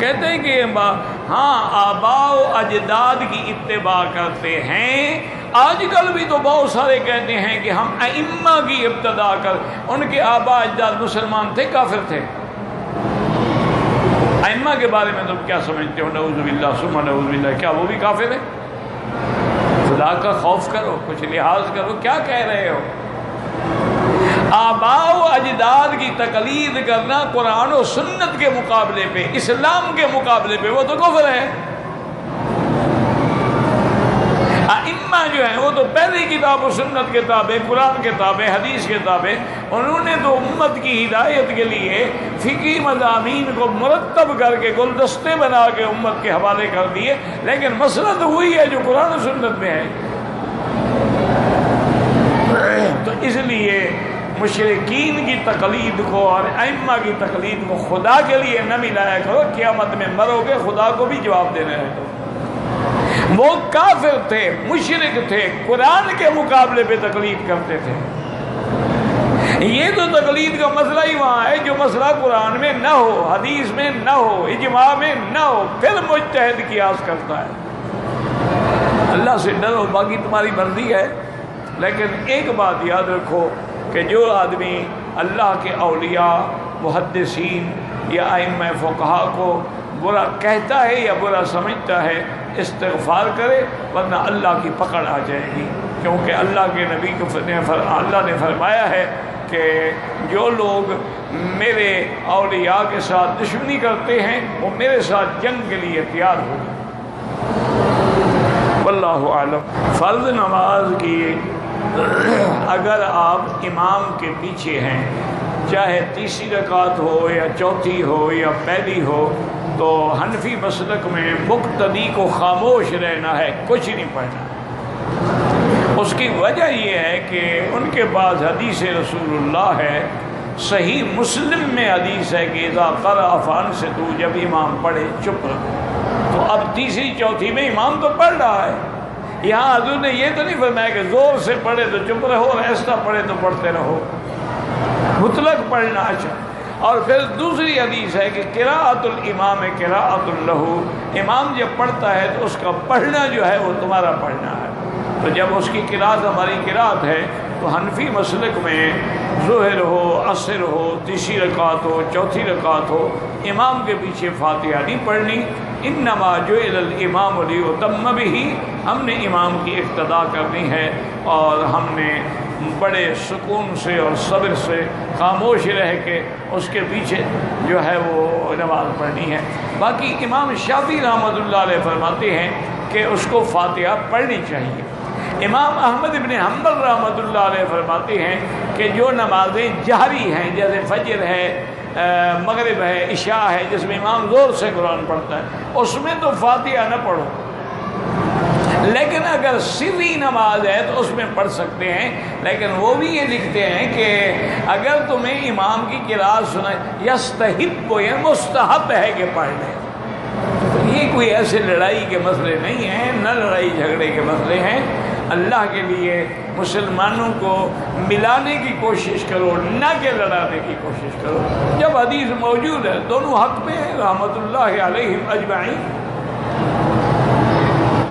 کہتے ہیں کہ ہاں آباء و اجداد کی اتباع کرتے ہیں. آج کل بھی تو بہت سارے کہتے ہیں کہ ہم ائمہ کی ابتداء کر. ان کے آباء اجداد مسلمان تھے کافر تھے؟ ائمہ کے بارے میں تم کیا سمجھتے ہو؟ نعوذ باللہ ثم نعوذ باللہ. کیا وہ بھی کافر ہیں؟ خدا کا خوف کرو، کچھ لحاظ کرو، کیا کہہ رہے ہو؟ آباء و اجداد کی تقلید کرنا قرآن و سنت کے مقابلے پہ، اسلام کے مقابلے پہ، وہ تو کفر ہے. ائمہ جو ہیں وہ تو پہلی کتاب و سنت کے تابع، قرآن کے تابع، حدیث کے تابع. انہوں نے تو امت کی ہدایت کے لیے فقہی مضامین کو مرتب کر کے گلدستے بنا کے امت کے حوالے کر دیے، لیکن مسئلہ تو وہی ہے جو قرآن و سنت میں ہے. تو اس لیے مشرکین کی تقلید کو اور ائمہ کی تقلید کو خدا کے لیے نہ ملایا کرو. قیامت میں مرو گے خدا کو بھی جواب دینے رہے تو. وہ کافر تھے، مشرک تھے، قرآن کے مقابلے پہ تقلید کرتے تھے. یہ تو تقلید کا مسئلہ ہی وہاں ہے جو مسئلہ قرآن میں نہ ہو، حدیث میں نہ ہو، اجماع میں نہ ہو، پھر مجتہد قیاس کرتا ہے. اللہ سے ڈرو، باقی تمہاری مرضی ہے. لیکن ایک بات یاد رکھو کہ جو آدمی اللہ کے اولیاء، محدثین یا ائمہ فقہا کو برا کہتا ہے یا برا سمجھتا ہے، استغفار کرے، ورنہ اللہ کی پکڑ آ جائے گی. کیونکہ اللہ کے نبی کو اللہ نے فرمایا ہے کہ جو لوگ میرے اولیاء کے ساتھ دشمنی کرتے ہیں وہ میرے ساتھ جنگ کے لیے تیار ہو. واللہ اعلم. فرض نماز کی اگر آپ امام کے پیچھے ہیں، چاہے تیسری رکعت ہو یا چوتھی ہو یا پہلی ہو، تو حنفی مسلک میں مقتدی کو خاموش رہنا ہے، کچھ نہیں پڑھنا. اس کی وجہ یہ ہے کہ ان کے پاس حدیث رسول اللہ ہے، صحیح مسلم میں حدیث ہے کہ اذا قرأ فانصتوا، جب امام پڑھے چپ رہو. تو اب تیسری چوتھی میں امام تو پڑھ رہا ہے. یہاں حضور نے یہ تو نہیں فرمایا کہ زور سے پڑھے تو چپ رہو اور ایسا پڑھے تو پڑھتے رہو. مطلق پڑھنا. اچھا، اور پھر دوسری حدیث ہے کہ قراءۃ الامام قراءۃ لہ، امام جب پڑھتا ہے تو اس کا پڑھنا جو ہے وہ تمہارا پڑھنا ہے. تو جب اس کی قراءت ہماری قراءت ہے تو حنفی مسلک میں ظہر ہو، عصر ہو، تیسری رکعت ہو، چوتھی رکعت ہو، امام کے پیچھے فاتحہ نہیں پڑھنی. انما جعل الامام لیؤتم بہ، ہم نے امام کی اقتداء کرنی ہے اور ہم نے بڑے سکون سے اور صبر سے خاموش رہ کے اس کے پیچھے جو ہے وہ نماز پڑھنی ہے. باقی امام شافعی رحمۃ اللہ علیہ فرماتے ہیں کہ اس کو فاتحہ پڑھنی چاہیے. امام احمد ابن حنبل رحمۃ اللہ علیہ فرماتے ہیں کہ جو نمازیں جہری ہیں، جیسے فجر ہے، مغرب ہے، عشاء ہے، جس میں امام زور سے قرآن پڑھتا ہے، اس میں تو فاتحہ نہ پڑھو. لیکن اگر سری نماز ہے تو اس میں پڑھ سکتے ہیں. لیکن وہ بھی یہ لکھتے ہیں کہ اگر تمہیں امام کی قرأت سنائے، یستحب، یہ مستحب ہے کہ پڑھ لیں. یہ کوئی ایسے لڑائی کے مسئلے نہیں ہیں، نہ لڑائی جھگڑے کے مسئلے ہیں. اللہ کے لیے مسلمانوں کو ملانے کی کوشش کرو، نہ کہ لڑانے کی کوشش کرو. جب حدیث موجود ہے، دونوں حق میں ہیں، رحمت اللہ علیہم اجمعین.